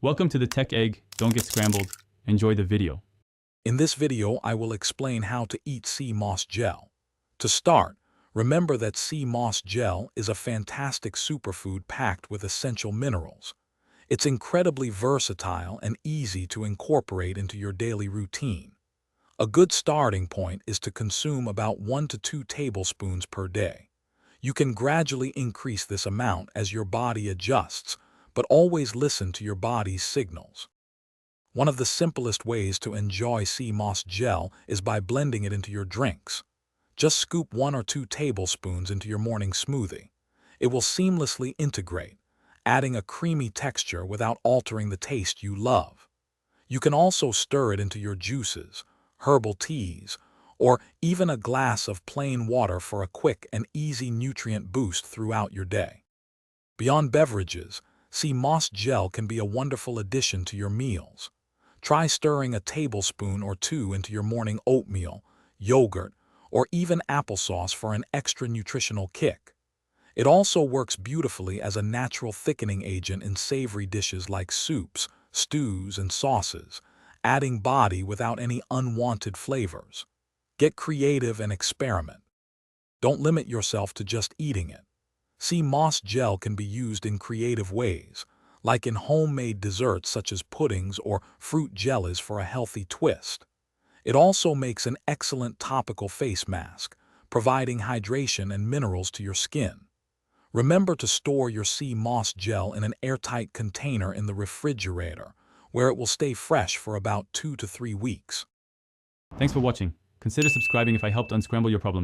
Welcome to the Tech Egg. Don't get scrambled. Enjoy the video. In this video, I will explain how to eat sea moss gel. To start, remember that sea moss gel is a fantastic superfood packed with essential minerals. It's incredibly versatile and easy to incorporate into your daily routine. A good starting point is to consume about 1 to 2 tablespoons per day. You can gradually increase this amount as your body adjusts, but always listen to your body's signals. One of the simplest ways to enjoy sea moss gel is by blending it into your drinks. Just scoop 1 or 2 tablespoons into your morning smoothie. It will seamlessly integrate, adding a creamy texture without altering the taste you love. You can also stir it into your juices, herbal teas, or even a glass of plain water for a quick and easy nutrient boost throughout your day. Beyond beverages, sea moss gel can be a wonderful addition to your meals. Try stirring a tablespoon or 2 into your morning oatmeal, yogurt, or even applesauce for an extra nutritional kick. It also works beautifully as a natural thickening agent in savory dishes like soups, stews, and sauces, adding body without any unwanted flavors. Get creative and experiment. Don't limit yourself to just eating it. Sea moss gel can be used in creative ways, like in homemade desserts such as puddings or fruit jellies for a healthy twist. It also makes an excellent topical face mask, providing hydration and minerals to your skin. Remember to store your sea moss gel in an airtight container in the refrigerator, where it will stay fresh for about 2 to 3 weeks. Thanks for watching. Consider subscribing if I helped unscramble your problems.